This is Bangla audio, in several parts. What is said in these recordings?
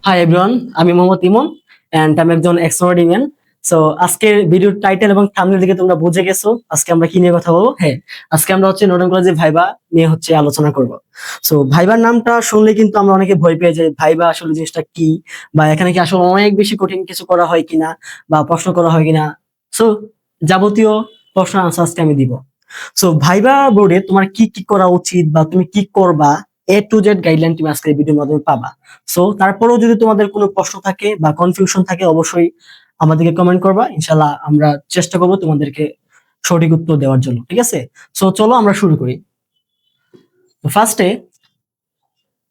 হাই এভরিওয়ান, আমি মোহাম্মদ ইমন এন্ড আমি একজন এক্সট্রোভার্ট ম্যান। সো আজকের ভিডিওর টাইটেল এবং থাম্বনেল থেকে তোমরা বুঝে গেছো আজকে আমরা কি নিয়ে কথা বলবো। হ্যাঁ, আজকে আমরা নর্ডন কলেজে ভাইবা নিয়ে আলোচনা করব। সো ভাইবার নামটা শুনলে কিন্তু আমরা অনেকে ভয় পেয়ে যাই, ভাইবা আসলে জিনিসটা কি, বা এখানে কি আসলে অনেক বেশি কঠিন কিছু করা হয় কিনা বা প্রশ্ন করা হয় কিনা। সো যাবতীয় প্রশ্ন আনসার আজকে আমি দিব। সো ভাইবা বোর্ডে তোমার কি কি করা উচিত বা তুমি কি করবা, A to Z গাইডলাইন তুমি আজকের ভিডিওর মাধ্যমে পাবা। সো তারপরেও যদি তোমাদের কোনো প্রশ্ন থাকে বা কনফিউশন থাকে অবশ্যই আমাদেরকে কমেন্ট করবা, ইনশাল্লাহ আমরা চেষ্টা করবো তোমাদেরকে সঠিক উত্তর দেওয়ার জন্য। ঠিক আছে, সো চলো আমরা শুরু করি। ফার্স্টে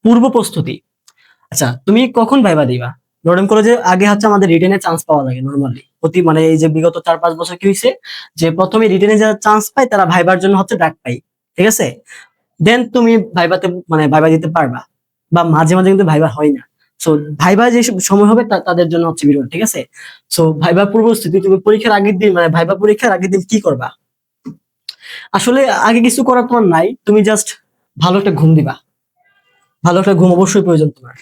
পূর্ব প্রস্তুতি। আচ্ছা, তুমি কখন ভাইবা দিবা? নর্ডন কলেজে আগে আমাদের রিটেনে চান্স পাওয়া লাগে নরমালি প্রতি, মানে এই যে বিগত 4-5 বছর কি হয়েছে যে প্রথমে রিটেনে যারা চান্স পায় তারা ভাইবার জন্য ডাক পাই। ঠিক আছে, দেন তুমি ভাইবাতে মানে ভাইবা দিতে পারবা, বা মাঝে মাঝে কিন্তু ভাইবা হয় না। সো ভাইবা যে সময় হবে তাদের জন্য ভিডিও। ঠিক আছে, সো ভাইবা পূর্বস্থিতি, তুমি পরীক্ষার আগের দিন মানে ভাইবা পরীক্ষার আগের দিন কি করবা? আসলে আগে কিছু করার তোমার নাই, তুমি জাস্ট ভালো একটা ঘুম দিবা। ভালো একটা ঘুম অবশ্যই প্রয়োজন তোমার।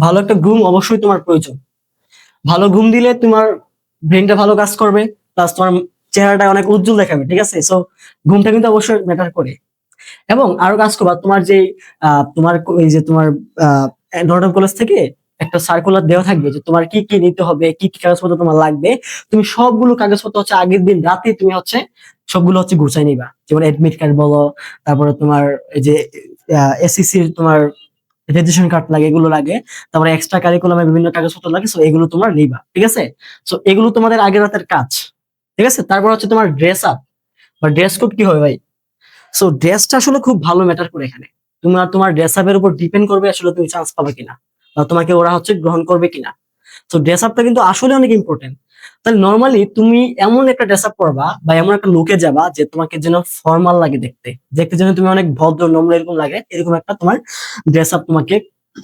ভালো একটা ঘুম অবশ্যই তোমার প্রয়োজন। ভালো ঘুম দিলে তোমার ব্রেনটা ভালো কাজ করবে, প্লাস তোমার চেহারাটা অনেক উজ্জ্বল দেখাবে। ঠিক আছে, সো ঘুমটা কিন্তু অবশ্যই ম্যাটার করে। এবং আরো কাজ করবা, তোমার যে তোমার এই যে তোমার নর্ডন কলেজ থেকে একটা সার্কুলার দেওয়া থাকবে যে তোমার কি কি নিতে হবে, কি কি কাগজপত্র তোমার লাগবে। তুমি সবগুলো কাগজপত্র আগের দিন রাতে তুমি সবগুলো গুছাই নিবা। যেমন এডমিট কার্ড বলো, তারপরে তোমার এই যে এসএসসির তোমার রেজিস্ট্রেশন কার্ড লাগে, এগুলো লাগে। তারপরে এক্সট্রা কারিকুলামের বিভিন্ন কাগজপত্র লাগে, সো এগুলো তোমার নিবা। ঠিক আছে, সো এগুলো তোমাদের আগের রাতের কাজ। ঠিক আছে, তারপর তোমার ড্রেস আপ বা ড্রেস কোড কি হবে ভাই। সো ড্রেসটা আসলে খুব ভালো ম্যাটার করে এখানে। তোমার ড্রেস আপের উপর ডিপেন্ড করবে আসলে তুমি চান্স পাবে কিনা, বা তোমাকে ওরা গ্রহণ করবে কিনা। তো ড্রেস আপটা কিন্তু আসলে অনেক ইম্পর্টেন্ট। তাহলে নর্মালি তুমি এমন একটা ড্রেস আপ করবা বা এমন একটা লুকে যাবা যে তোমাকে যেন ফর্মাল লাগে, দেখতে দেখতে যেন তুমি অনেক ভদ্র নম্র এরকম লাগে, এরকম একটা তোমার ড্রেস আপ তোমাকে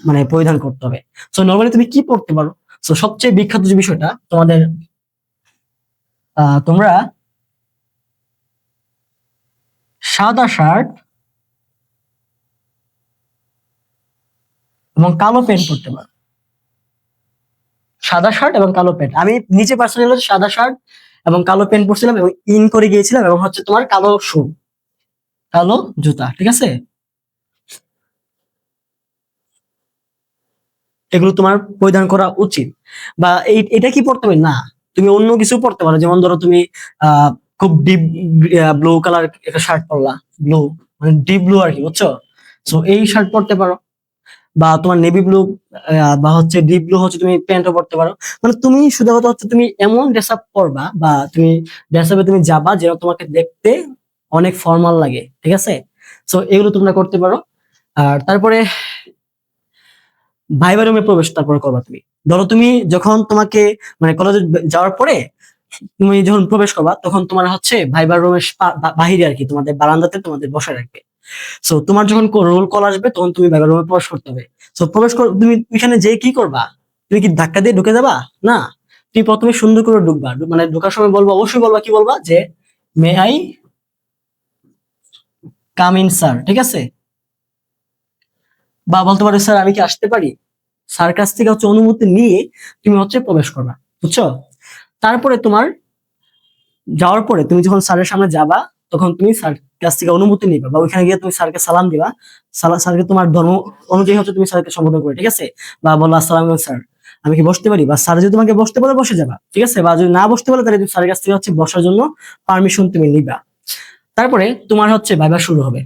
মানে পরিধান করতে হবে। সো নর্মালি তুমি কি পড়তে পারো? সো সবচেয়ে বিখ্যাত যে বিষয়টা তোমাদের, তোমরা সাদা শার্ট এবং কালো প্যান্ট পরতে পারো। সাদা শার্ট এবং কালো প্যান্ট, আমি নিচে পার্সোনালি সাদা শার্ট এবং কালো প্যান্ট পরছিলাম এবং ইন করে গিয়েছিলাম, এবং তোমার কালো শু, কালো জুতা। ঠিক আছে, এগুলো তোমার পরিধান করা উচিত। বা এটা কি পড়তে হবে না, তুমি অন্য কিছু পড়তে পারো। যেমন ধরো তুমি খুব ডিপ ব্লু কালার একটা শার্ট পরলা, ব্লু মানে ডিপ ব্লু আর কি, বুঝছো? সো এই শার্ট পরতে পারো। বা তোমার নেভি ব্লু বা ডিপ ব্লু তুমি প্যান্টও পরতে পারো। মানে তুমি শুধু কথা তুমি এমন ড্রেস আপ পরবা বা তুমি ড্রেস আপে তুমি যাবা যেন তোমাকে দেখতে অনেক ফর্মাল লাগে। ঠিক আছে, সো এগুলো তোমরা করতে পারো। আর তারপরে ভাইবা রুমে প্রবেশ তারপরে করবা তুমি। ধরো তুমি যখন তোমাকে মানে কলেজে যাওয়ার পরে তুমি যখন প্রবেশ করবা, তখন তোমার ভাইবার রুমের বাহিরে আর কি তোমাদের বারান্দাতে তোমাদের বসে রাখবে। সো তোমার যখন রোল কল আসবে তখন তুমি ভাইবার রুমে প্রবেশ করতে হবে। সো প্রবেশ কর, তুমি এখানে যে কি করবা? তুমি কি ধাক্কা দিয়ে ঢুকে যাবা? না, তুমি প্রথমে সুন্দর করে ঢুকবা। মানে ঢোকার সময় বলবা, অবশ্যই বলবা, কি বলবা যে may I come in sir. ঠিক আছে, বা বলতে পারো স্যার আমি কি আসতে পারি। স্যার কাছ থেকে অনুমতি নিয়ে তুমি প্রবেশ করবা, বুঝছো? তারপরে তোমার যাওয়ার পরে তুমি যখন স্যারের সামনে যাবা, তখন তুমি স্যার কাছ থেকে অনুমতি নিবা, বা ওইখানে গিয়ে তুমি স্যারকে সালাম দিবা। স্যারকে তোমার ধর্ম অনুযায়ী তুমি স্যারকে সম্বোধন করে। ঠিক আছে, বা বলো আসসালাম স্যার, আমি কি বসতে পারি? বা স্যার যদি তোমাকে বসতে বলে বসে যাবা। ঠিক আছে, বা যদি না বসতে বলে তাহলে তুমি স্যারের কাছ থেকে বসার জন্য পারমিশন তুমি নিবা। তারপরে তোমার ভাইবা শুরু হবে।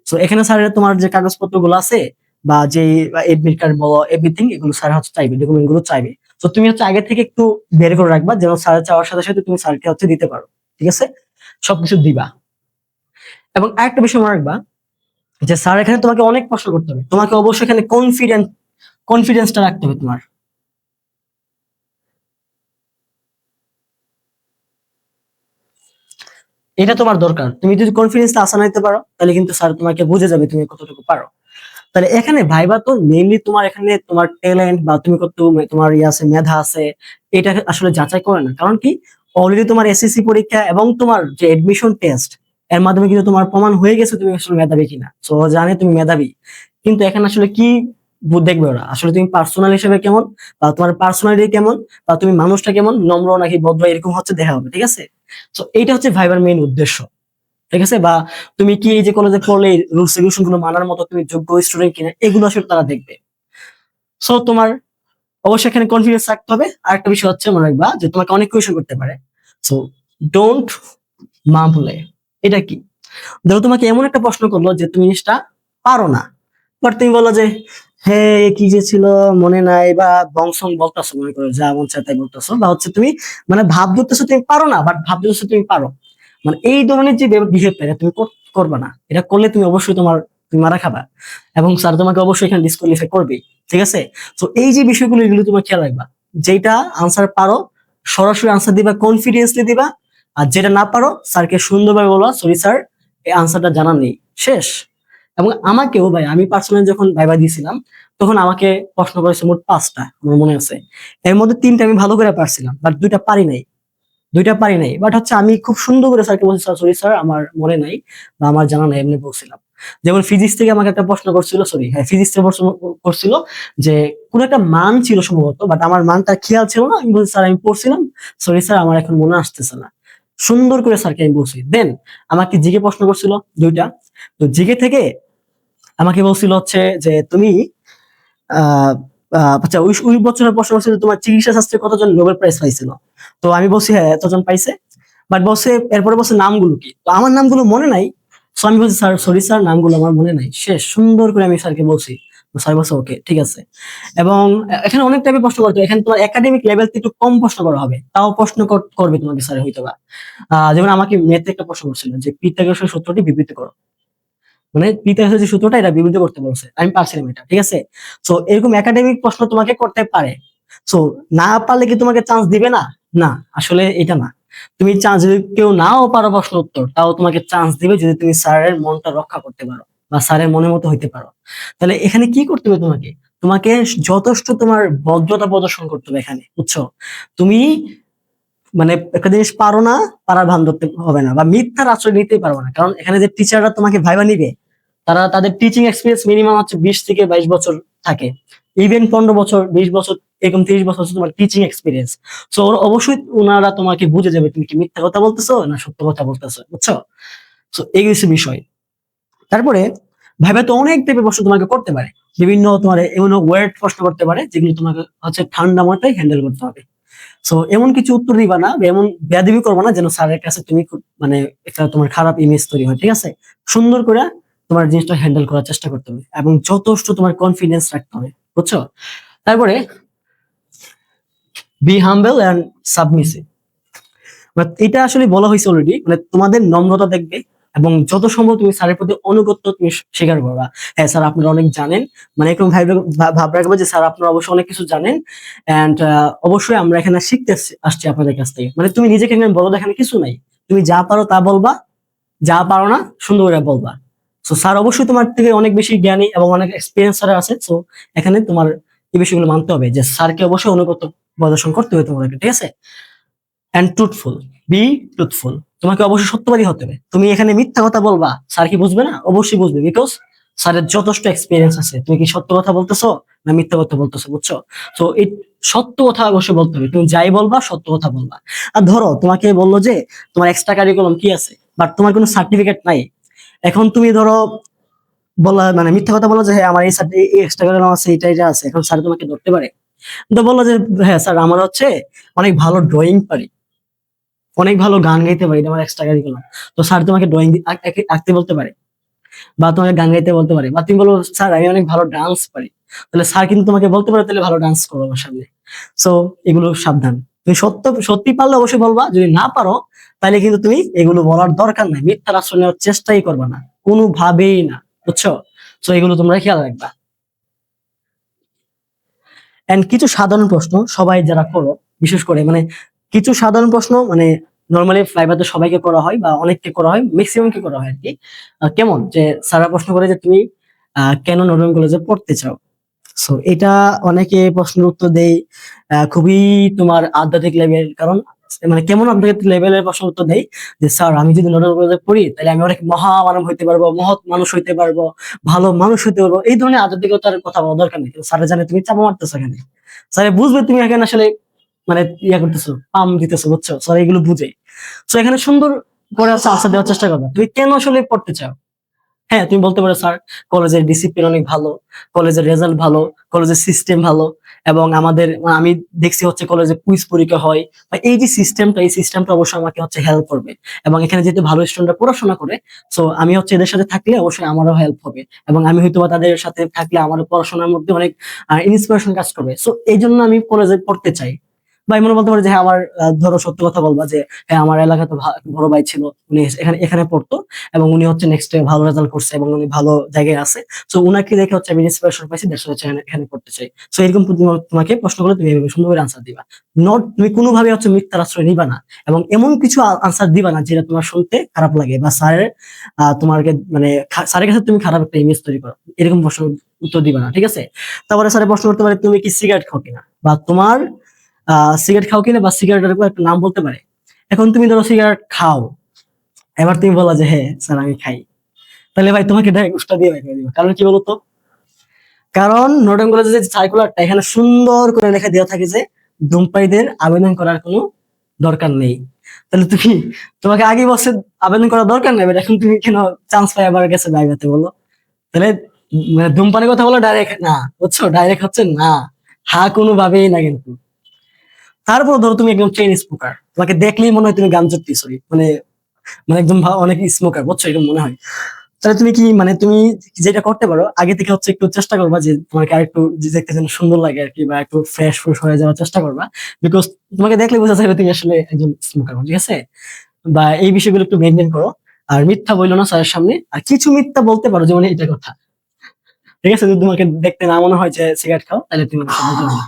তো এখানে স্যারের তোমার যে কাগজপত্র গুলো আছে বা যে এডমিট কার্ড বলো, এভরিথিং এগুলো স্যার চাইবে, ডকুমেন্ট গুলো চাইবে। তো তুমি আগে থেকে একটু বের করে রাখবা, যেন স্যারের চাওয়ার সাথে সাথে তুমি স্যারকে দিতে পারো। ঠিক আছে, সবকিছু দিবা। এবং আরেকটা বিষয় মনে রাখবা যে স্যার এখানে তোমাকে অনেক প্রশ্ন করতে হবে, তোমাকে অবশ্যই এখানে কনফিডেন্সটা রাখতে হবে তোমার। এটা তোমার দরকার। তুমি যদি কনফিডেন্সটা আসা নিতে পারো তাহলে কিন্তু স্যার তোমাকে বুঝে যাবে তুমি কতটুকু পারো। তাহলে এখানে ভাইবা তো মেইনলি তোমার এখানে তোমার ট্যালেন্ট বা তুমি কত তোমার আছে, মেধা আছে, এটা আসলে যাচাই করে না। কারণ কি, অলরেডি তোমার এসএসসি পরীক্ষা এবং তোমার যে এডমিশন টেস্ট, এর মাধ্যমে কিন্তু তোমার প্রমাণ হয়ে গেছে তুমি আসলে মেধাবী কিনা। সো জানে তুমি মেধাবী, কিন্তু এখানে আসলে কি দেখবে ওরা আসলে তুমি পার্সোনাল হিসেবে কেমন, বা তোমার পার্সোনালিটি কেমন, বা তুমি মানুষটা কেমন, নম্র নাকি ভদ্র, এরকম হচ্ছে দেখা হবে, ঠিক আছে? তো এইটা হচ্ছে ভাইবার মেইন উদ্দেশ্য, ঠিক আছে? বা তুমি কি এই যে কলেজে পড়লে রুলস রেগুলেশন গুলো মানার মতো তুমি যোগ্য স্টুডেন্ট কিনা, এগুলো আসলে তারা দেখবে। সো তোমার অবশ্যই এখানে কনফিডেন্স রাখতে হবে। আর একটা বিষয় হচ্ছে মনে রাখবা যে তোমাকে অনেক কোয়েশ্চেন করতে পারে। সো ডোন্ট মামলে। এটা কি? ধরো তোমাকে এমন একটা প্রশ্ন করলো যে তুমি জিনিসটা পারো না, বাট তুমি বলো যে হ্যাঁ কি যে ছিল মনে নাই, বা বংশং বলতেছো, মনে করো যা মন চায় তাই বলতেছো, বা হচ্ছে তুমি মানে ভাব ধরতেছো তুমি পারো না, বাট ভাব ধরতেছো তুমি পারো। মানে এই ধরনের যে বিহেভিয়ার তুমি করবা না। এটা করলে তুমি অবশ্যই তুমি মারা খাবা, এবং স্যার তোমাকে অবশ্যই এখানে ডিসকোয়ালিফাই করবেই, ঠিক আছে? তো এই যে বিষয়গুলো, এগুলো তোমার খেয়াল রাখবা। যেটা আনসার পারো সরাসরি আনসার দিবা, কনফিডেন্সলি দিবা। আর যেটা না পারো স্যারকে সুন্দরভাবে বলবা, সরি স্যার এই আনসারটা জানা নেই, শেষ। এবং আমাকেও ভাই, আমি পার্সোনালি যখন ভাইবা দিয়েছিলাম, তখন আমাকে প্রশ্ন করেছে মোট 5টা, আমার মনে আছে। এর মধ্যে 3টা আমি ভালো করে পারছিলাম, বাট 2টা পারি নাই। 2টা পারি নাই, বাট হচ্ছে আমি খুব সুন্দর করে স্যারকে বলছি, স্যার সরি স্যার আমার মনে নাই বা আমার জানা নাই, এমনি বলছিলাম। যেমন ফিজিক্স থেকে আমাকে একটা প্রশ্ন করছিল, সরি হ্যাঁ ফিজিক্স থেকে প্রশ্ন করছিল যে কোন একটা মান ছিল সম্ভবত, বাট আমার মানটা খেয়াল ছিল না। আমি বলছি স্যার আমি পড়ছিলাম, সরি স্যার আমার এখন মনে আসতেছে না। সুন্দর করে স্যারকে আমি বলছি। দেন আমাকে জিকে প্রশ্ন করছিল 2টা। তো জিকে থেকে আমাকে বলছিল হচ্ছে যে তুমি আহ আচ্ছা ওই ওই বছরের প্রশ্ন হচ্ছে যে তোমার চিকিৎসা শাস্ত্রে কতজন নোবেল প্রাইজ পাইছিল। তো আমি বলছি হ্যাঁ এতজন পাইছে, বাট বলছে এরপরে বলছে নামগুলো কি, তো আমার নামগুলো মনে নাই। তো আমি বলছি স্যার সরি স্যার নামগুলো আমার মনে নাই, শেষ। সুন্দর করে আমি স্যারকে বলছি। স্যার বলছে ওকে ঠিক আছে। এবং এখানে অনেক টাইপের প্রশ্ন করতে হবে। এখানে তোমার একাডেমিক লেভেল থেকে একটু কম প্রশ্ন করা হবে, তাও প্রশ্ন করবে তোমাকে স্যার হয়তো বা। যেমন আমাকে ম্যাথে একটা প্রশ্ন করছিল যে পিথাগোরাসের সূত্রটি বিবৃত করো। মানে পিথাগোরাসের যে সূত্রটা এটা বিবৃত করতে বলছে, আমি পারছিলাম এটা, ঠিক আছে? তো এরকম একাডেমিক প্রশ্ন তোমাকে করতে পারে। তো না পারলে কি তোমাকে চান্স দিবে না? না, আসলে এটা না। তুমি চান্স, যদি কেউ নাও পারো প্রশ্ন উত্তর, তাও তোমাকে চান্স দিবে যদি তুমি স্যারের মনটা রক্ষা করতে পারো বা স্যারের মনের মতো হইতে পারো। তাহলে এখানে কি করতে হবে তোমাকে? তোমাকে যথেষ্ট তোমার ভদ্রতা প্রদর্শন করতে হবে এখানে, বুঝছো? তুমি মানে একটা জিনিস পারো না, পারার ভান ধরতে হবে না, বা মিথ্যার আশ্রয় নিতে পারবো না। কারণ এখানে যে টিচাররা তোমাকে ভাইবা নিবে, তারা তাদের টিচিং এক্সপিরিয়েন্স মিনিমাম হচ্ছে 20 থেকে 22 বছর থাকে। ইভেন 15 বছর, 20 বছর, এরকম 30 বছর হচ্ছে তোমার টিচিং এক্সপিরিয়েন্স। সো অবশ্যই ওনারা তোমাকে বুঝে যাবে তুমি কি মিথ্যা কথা বলতেছো না সত্য কথা বলতেছো, বুঝছো? সো এই হচ্ছে বিষয়। তারপরে ভাইবা তো অনেক টাইপের প্রশ্ন তোমাকে করতে পারে। বিভিন্ন তোমার এমন ওয়ার্ড প্রশ্ন করতে পারে যেগুলো তোমাকে হচ্ছে ঠান্ডা মাথায় হ্যান্ডেল করতে হবে। সো এমন কিছু উত্তর দিবা না, বা এমন বেয়াদবি করবা না যেন স্যারের কাছে তুমি মানে একটা তোমার খারাপ ইমেজ তৈরি হয়, ঠিক আছে? সুন্দর করে তোমার জিনিসটা হ্যান্ডেল করার চেষ্টা করতে হবে, এবং যথেষ্ট তোমার কনফিডেন্স রাখতে হবে, বুঝছো? তারপরে বি হাম্বল এন্ড সাবমিসিভ। এটা আসলে বলা হয়েছে অলরেডি, মানে তোমাদের নম্রতা দেখবে, এবং যত সম্ভব তুমি স্যারের প্রতি অনুগত্য তুমি স্বীকার করবা। হ্যাঁ স্যার আপনারা অনেক জানেন, মানে এরকম ভাব রাখবে যে স্যার আপনারা অবশ্যই অনেক কিছু জানেন, এন্ড অবশ্যই আমরা এখানে শিখতে আসছি আপনাদের কাছ থেকে। মানে তুমি নিজেকে এখানে বড় দেখানো কিছু নাই, তুমি যা পারো তা বলবা, যা পারো না সুন্দর করে বলবা। তো স্যার অবশ্যই তোমার থেকে অনেক বেশি জ্ঞানী এবং অনেক এক্সপিরিয়েন্স স্যার আছে। তো এখানে তোমার এই বিষয়গুলো মানতে হবে যে স্যারকে অবশ্যই অনুগত্য প্রদর্শন করতে হবে তোমাদেরকে, ঠিক আছে? And truthful, B truthful. তোমাকে অবশ্যই সত্যবাদী হতে হবে। তুমি এখানে মিথ্যা কথা বলবা, স্যার কি বুঝবে না? অবশ্যই বুঝবে, বিকজ স্যারের যথেষ্ট এক্সপিরিয়েন্স আছে। তুমি কি সত্য কথা বলতেছো না মিথ্যা কথা বলতেছো, বুঝছো? তো এই সত্য কথা অবশ্যই বলতে হবে। তুমি যাই বলবা সত্য কথা বলবা। আর ধরো তোমাকে বললো যে তোমার এক্সট্রা কারিকুলাম কি আছে, বাট তোমার কোনো সার্টিফিকেট নাই। এখন তুমি ধরো বলা মানে মিথ্যা কথা বলো যে হ্যাঁ আমার এই এক্সট্রা কারিকুলাম আছে, এটা আছে। এখন স্যার তোমাকে ধরতে পারে। তো বললো যে হ্যাঁ স্যার আমার হচ্ছে অনেক ভালো ড্রয়িং পারি, অনেক ভালো গান গাইতে পারি, এটা আমার এক্সট্রা কারিকুলাম। তো স্যার তোমাকে ড্রয়িং আঁকতে বলতে পারে, বা তোমাকে গান গাইতে বলতে পারে, বা তুমি বলো স্যার আমি অনেক ভালো ডান্স পারি। তাহলে স্যার কিন্তু তোমাকে বলতে পারে তাহলে ভালো ডান্স করো আমার সামনে। সো এগুলো সাবধান। তুমি সত্যি পারলে অবশ্যই বলবা, যদি না পারো তাহলে কিন্তু তুমি এগুলো বলার দরকার নাই, মিথ্যার আশ্রয় নেওয়ার চেষ্টাই করবা না, কোনোভাবেই না, বুঝছো? তো এগুলো তোমরা খেয়াল রাখবা। এন্ড কিছু সাধারণ প্রশ্ন সবাই যারা করো, বিশেষ করে মানে কিছু সাধারণ প্রশ্ন মানে নর্মালি ফ্লাইভাতে সবাইকে করা হয় বা অনেককে করা হয়, ম্যাক্সিমাম কে করা হয় আর কি। কেমন যে স্যারা প্রশ্ন করে যে তুমি কেন নটরডেম কলেজে পড়তে চাও। সো এটা অনেকে প্রশ্নের উত্তর দেয় খুবই তোমার আধ্যাত্মিক লেভেল। কারণ মানে কেমন আপনাকে লেভেলের প্রশ্ন উত্তর দেয় যে স্যার আমি যদি নর্মাল কলেজে পড়ি তাহলে আমি অনেক মহামানব হইতে পারবো, মহৎ মানুষ হইতে পারবো, ভালো মানুষ হইতে পারবো, এই ধরনের আধ্যাত্মিকতার কথা বলা দরকার নেই। স্যার জানে তুমি চাপা মারতেছো এখানে, স্যার বুঝবে তুমি এখানে আসলে মানে ইয়া করতেছো, পাম দিতেছো, বুঝছো, স্যার এগুলো বুঝে। তো এখানে সুন্দর করে আনসার দেওয়ার চেষ্টা করবে, তুমি কেন আসলে পড়তে চাও। হ্যাঁ, তুমি বলতে পারো স্যার কলেজের ডিসিপ্লিন অনেক ভালো, কলেজের রেজাল্ট ভালো, কলেজের সিস্টেম ভালো, এবং আমাদের আমি দেখছি হচ্ছে কলেজে কুইজ পরীক্ষা হয়, বা এই যে সিস্টেমটা, এই সিস্টেমটা অবশ্যই আমাকে হচ্ছে হেল্প করবে। এবং এখানে যেহেতু ভালো স্টুডেন্টরা পড়াশোনা করে, সো আমি হচ্ছে এদের সাথে থাকলে অবশ্যই আমারও হেল্প হবে, এবং আমি হয়তো বা তাদের সাথে থাকলে আমার পড়াশোনার মধ্যে অনেক ইন্সপিরেশন কাজ করবে। সো এই জন্য আমি কলেজে পড়তে চাই। বা এমন বলতে পারি যে হ্যাঁ আমার ধরো সত্য কথা বলবা যে হ্যাঁ আমার এলাকাতে বড় ভাই ছিল, উনি এখানে এখানে পড়তো, এবং উনি হচ্ছে নেক্সট ভালো রেজাল্ট করছে এবং উনি ভালো জায়গায় আছে। সো উনাকে দেখে হচ্ছে আমি ইন্সপিরেশন পাইছি, দেড়শো হচ্ছে এখানে পড়তে চাই। সো এরকম তোমাকে প্রশ্ন করলে তুমি এভাবে সুন্দর করে আনসার দিবা। নট তুমি কোনোভাবে হচ্ছে মিথ্যার আশ্রয় নিবা না, এবং এমন কিছু আনসার দিবা না যেটা তোমার শুনতে খারাপ লাগে, বা স্যারের তোমাকে মানে স্যারের কাছে তুমি খারাপ একটা ইমেজ তৈরি করো, এরকম প্রশ্ন উত্তর দিবা না, ঠিক আছে। তারপরে স্যারের প্রশ্ন করতে পারে তুমি কি সিগারেট খাও কিনা, বা তোমার সিগারেট খাও কিনা, বা সিগারেটের একটা নাম বলতে পারে। এখন তুমি ধরো সিগারেট খাও, এবার তুমি বলা যে হ্যাঁ স্যার আমি খাই, তাহলে ভাই তোমাকে ডাইরেক্ট উস্তা দিয়ে বের করে দিবে। কারণ কি বলতো, কারণ নটন কলেজে যে সার্কুলারটা এখানে সুন্দর করে লেখা দেওয়া থাকে যে ধূমপায়ীদের আবেদন করার কোনো দরকার নেই। তাহলে তুমি, তোমাকে আগে বছর আবেদন করার দরকার নেই, এখন তুমি কেন চান্স পাই আবার গেছে ভাইভাতে বলো। তাহলে মানে ধূমপানের কথা বলো ডাইরেক্ট না, বুঝছো, ডাইরেক্ট হচ্ছে না, হা কোনো ভাবেই না কিন্তু। তারপর ধরো তুমি একদম চেইন স্মোকার, তোমাকে দেখলেই মনে হয় তুমি গান চড়তেছো, সরি মানে মানে একদম অনেক স্মোকার, বুঝছো, এরকম মনে হয়। তাহলে তুমি কি মানে তুমি যেটা করতে পারো আগে থেকে হচ্ছে একটু চেষ্টা করবা যে তোমাকে আরেকটু যে দেখতে যেন সুন্দর লাগে আর কি, বা একটু ফ্রেশ ফ্রেশ হয়ে যাওয়ার চেষ্টা করবা, বিকজ তোমাকে দেখলে বোঝা যাবে তুমি আসলে একজন স্মোকার, ঠিক আছে। বা এই বিষয়গুলো একটু মেনটেন করো। আর মিথ্যা বললো না স্যারের সামনে, আর কিছু মিথ্যা বলতে পারো, যেমন এটা কথা, ঠিক আছে, যদি তোমাকে দেখতে না মনে হয় যে সিগারেট খাও তাহলে তুমি এটা বলতে পারো না।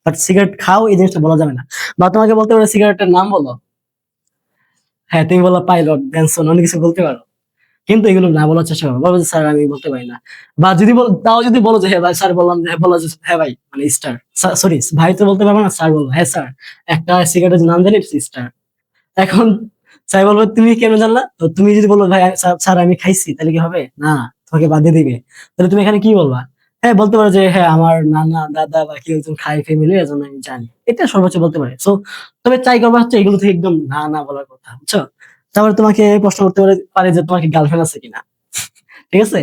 বাট সিগারেট খাও এই জিনিসটা বলা যাবে না। বা তোমাকে বলতে পারো সিগারেটের নাম বলো, হ্যাঁ তুমি বলো পাইলট, বেনসন, অনেক কিছু বলতে পারো, কিন্তু এগুলো না বলার চেষ্টা করো, বলো যে স্যার আমি বলতে পারি না। বা যদি তাও যদি বলো যে হ্যাঁ ভাই স্যার বললাম, হ্যাঁ বলা যে হ্যাঁ ভাই মানে স্টার, সরি ভাই তো বলতে পারবো না, স্যার বলবো হ্যাঁ স্যার একটা সিগারেটের নাম জানি স্টার। এখন স্যার বলবো তুমি কেন জানলা, তো তুমি যদি বলো ভাই স্যার আমি খাইছি, তাহলে কি হবে না, তোমাকে বাদ দিয়ে দিবে। তাহলে তুমি এখানে কি বলবা, হ্যাঁ বলতে পারো যে হ্যাঁ আমার নানা দাদা বা কেউ একজন খাই ফ্যামিলি, এজন্য আমি জানি, এটা সর্বোচ্চ বলতে পারে। সো তবে ট্রাই করবা হচ্ছে এগুলো থেকে একদম না না বলার কথা, বুঝছো। তারপরে তোমাকে প্রশ্ন করতে পারে যে তোমার কি গার্লফ্রেন্ড আছে কিনা, ঠিক আছে।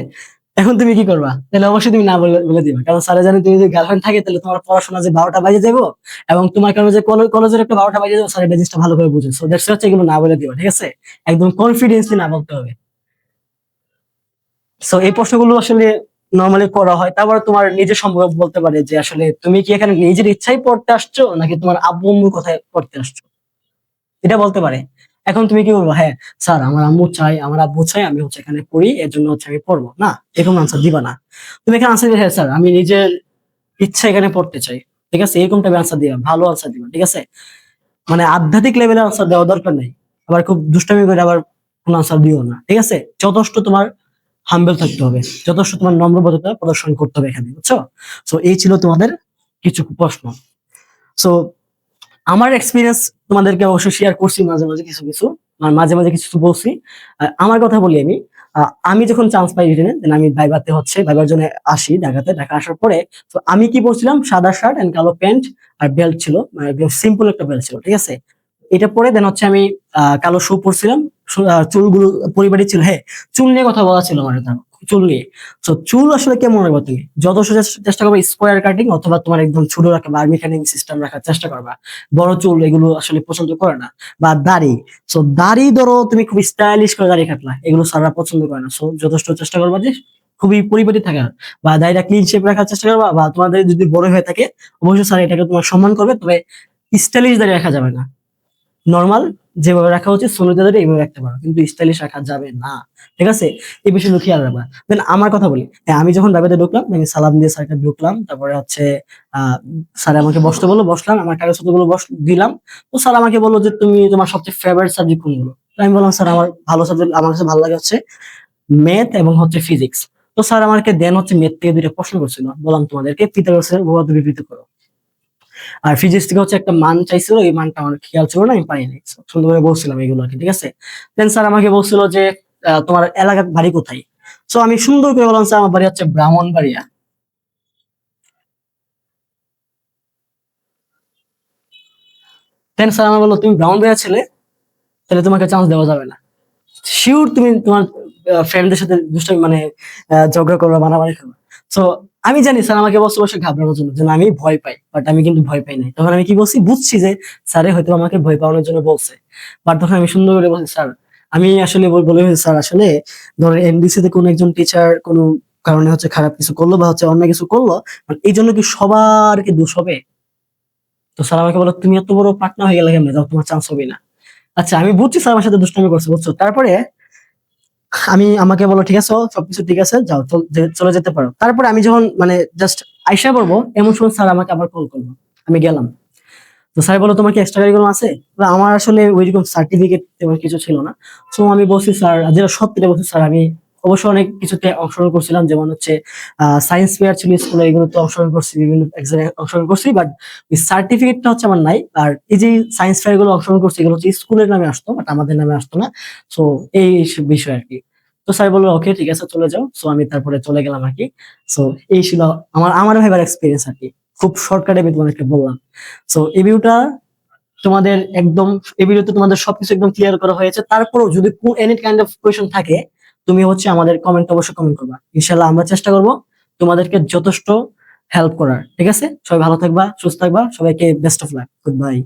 এখন তুমি কি করবা, তাহলে অবশ্যই তুমি না বলে বলে দিবা, কারণ স্যারে জানে তুমি যদি গার্লফ্রেন্ড থাকে তাহলে তোমার পড়াশোনা যে 12টা বাজে যাবো, এবং তোমার কারণে যে কলেজের একটা 12টা বাজে যাবো, স্যার এটা জিনিসটা ভালো করে বুঝে। সো দ্যাটস হচ্ছে এগুলো না বলে দিবা, ঠিক আছে, একদম কনফিডেন্সলি না বলতে হবে। সো এই প্রশ্নগুলো আসলে নর্মালি করা হয়। তারপর তোমার নিজের সম্পর্কে বলতে পারে যে আসলে তুমি কি এখানে নিজের ইচ্ছাই পড়তে আসছো নাকি তোমার আব্বু আম্মুর কথায় পড়তে আসছো, এটা বলতে পারে। এখন তুমি কি বলবো, হ্যাঁ স্যার আমার আম্মু চাই, আমার আব্বু চাই, আমি হচ্ছে এখানে পড়ি, এর জন্য হচ্ছে আমি পড়বো না, এরকম আনসার দিবা না। তুমি এখানে আনসার দিবে হ্যাঁ স্যার আমি নিজের ইচ্ছা এখানে পড়তে চাই, ঠিক আছে, এরকম টাইপের আনসার দিবা, ভালো আনসার দিবা, ঠিক আছে। মানে আধ্যাত্মিক লেভেলের আনসার দেওয়া দরকার নেই, আবার খুব দুষ্টামি করে আবার কোন আনসার দিও না, ঠিক আছে। যথেষ্ট তোমার হাম্বল থাকতে হবে, যথেষ্ট তোমার নম্রবরতা প্রদর্শন করতে হবে এখানে, বুঝছো। সো এই ছিল তোমাদের কিছু প্রশ্ন। সো আমার এক্সপিরিয়েন্স তোমাদেরকে অবশ্যই শেয়ার করছি মাঝে মাঝে কিছু কিছু, আর মাঝে মাঝে কিছু কিছু বলছি। আমার কথা বলি আমি, আমি যখন চান্স পাই রিটেনে, দেন আমি ভাইভাতে হচ্ছে ভাইবার জন্য আসি ঢাকাতে, ঢাকা আসার পরে তো আমি কি পরছিলাম, সাদা শার্ট এন্ড কালো প্যান্ট, আর বেল্ট ছিল, মানে একদম সিম্পল একটা বেল্ট ছিল, ঠিক আছে। এটা পরে দেন হচ্ছে আমি কালো শু পরছিলাম, চুলগুলো পরিবারই ছিল, হ্যাঁ চুল নিয়ে কথা বলা ছিল আমার, চুল নিয়ে। তো চুল আসলে কেমন রাখবা তুমি, যথেষ্ট চেষ্টা করবে স্কোয়ার কাটিং, অথবা তোমার একদম ছোট রাখা বা আর্মি কাটিং সিস্টেম রাখার চেষ্টা করবা, বড় চুল এগুলো আসলে পছন্দ করে না। বা দাড়ি, সো দাড়ি ধরো তুমি খুব স্টাইলিশ করে দাড়ি কাটলা, এগুলো সারা পছন্দ করে না। সো যথেষ্ট চেষ্টা করবা যে খুবই পরিপাটি থাকার, বা দাড়িটা ক্লিন শেপ রাখার চেষ্টা করবা, বা তোমাদের যদি বড় হয়ে থাকে অবশ্যই স্যার এটাকে তোমার সম্মান করবে, তবে স্টাইলিশ দাড়ি রাখা যাবে না, নর্মাল যেভাবে রাখা উচিত সুন্নতদের এইভাবে রাখতে পারো, কিন্তু স্টাইলিশ রাখা যাবে না, ঠিক আছে। এই বিষয়গুলো খেয়াল রাখবা। দেন আমার কথা বলি, হ্যাঁ আমি যখন বাইরে ঢুকলাম আমি সালাম দিয়ে স্যারকে ঢুকলাম, তারপরে হচ্ছে স্যার আমাকে বসতে বললো, বসলাম, আমার কাগজপত্রগুলো দিলাম। তো স্যার আমাকে বললো যে তুমি তোমার সবচেয়ে ফেভারিট সাবজেক্ট কোনগুলো, তো আমি বললাম স্যার আমার ভালো সাবজেক্ট আমার কাছে ভালো লাগে হচ্ছে ম্যাথ এবং হচ্ছে ফিজিক্স। তো স্যার আমাকে দেন হচ্ছে ম্যাথ থেকে দুইটা প্রশ্ন করছিল, বললাম তোমাদেরকে পিথাগোরাসের উপপাদ্য বিবৃত করো। আর ফিজিক্স থেকে হচ্ছে একটা মান চাইছিল, এই মানটা আমার খেয়াল ছিল না, আমি পাইনি। So, সুন্দর করে বলছিলাম এগুলো আর কি, ঠিক আছে। দেন স্যার আমাকে বলছিল যে তোমার এলাকার বাড়ি কোথায়। সো আমি সুন্দর করে বললাম স্যার আমার বাড়ি হচ্ছে ব্রাহ্মণবাড়িয়া। দেন স্যার আমার বললো তুমি ব্রাহ্মণবাড়িয়া ছেলে, তাহলে তোমাকে চান্স দেওয়া যাবে না। শিওর তুমি তোমার ফ্রেন্ডদের সাথে দুষ্টামি মানে ঝগড়া করবে, মারামারি করবে। সো আমি জানি স্যার আমাকে বসে বসে ঘাবড়ানোর জন্য, যেন আমি ভয় পাই, বাট আমি কিন্তু ভয় পাই নাই। তখন আমি কি বলছি, বুঝছি যে স্যারে হয়তো আমাকে ভয় পাওয়ানোর জন্য বলছে, বাট তখন আমি সুন্দর করে বলছি স্যার আমি আসলে বলে ফেলছি, স্যার আসলে ধরেন এমডিসি তে কোনো একজন টিচার কোনো কারণে হচ্ছে খারাপ কিছু করলো বা হচ্ছে অন্য কিছু করলো, মানে এই জন্য কি সবার কি দোষ হবে? তো স্যার আমাকে বলো তুমি এত বড় পাকনা হয়ে গেলে কেমনে, যাও তোমার চান্স হবে না। আচ্ছা আমি বুঝছি স্যার আমার সাথে দুষ্টামি করছে, বুঝছো। তারপরে আমাকে বলো ঠিক আছে, সবকিছু ঠিক আছে, যাও চলে যেতে পারো। তারপরে আমি যখন মানে জাস্ট আইসা পড়বো, এমন সময় স্যার আমাকে আবার কল করলো। আমি গেলাম, তো স্যার বলো তোমার কি এক্সট্রা কারিকুলাম আছে? তো আমার আসলে ওইরকম সার্টিফিকেট তেমন কিছু ছিল না। তো আমি বলছি স্যার, যেটা সত্যি বলছি স্যার, আমি অবশ্য অনেক কিছুতে অংশগ্রহণ করছিলাম, যেমন হচ্ছে সায়েন্স ফেয়ার ছিল স্কুলে, এগুলোতে অংশগ্রহণ করছি, বিভিন্ন এক্সামে অংশগ্রহণ করছি, বাট ওই সার্টিফিকেটটা হচ্ছে আমার নাই। আর এই যে সায়েন্স ফেয়ার গুলো অংশগ্রহণ করছি, এগুলো হচ্ছে স্কুলের নামে আসতো, বাট আমাদের নামে আসতো না। তো এই সব বিষয় আর কি। তো স্যার বললো ওকে ঠিক আছে চলে যাও। সো আমি তারপরে চলে গেলাম আর কি। সো এই ছিল আমার ভাইবার এক্সপিরিয়েন্স আর কি। খুব শর্টকাটে আমি তোমাদেরকে বললাম। সো এই ভিডিওটা তোমাদের একদম, এই ভিডিওতে তোমাদের সবকিছু একদম ক্লিয়ার করা হয়েছে। তারপরেও যদি এনি কাইন্ড অফ কোয়েশন থাকে, তুমি হচ্ছে আমাদের কমেন্ট অবশ্যই কমেন্ট করবা। ইনশাল্লাহ আমরা চেষ্টা করব তোমাদেরকে যথেষ্ট হেল্প করার। ঠিক আছে, সবাই ভালো থাকবা, সুস্থ থাকবা, সবাইকে best of luck, good bye.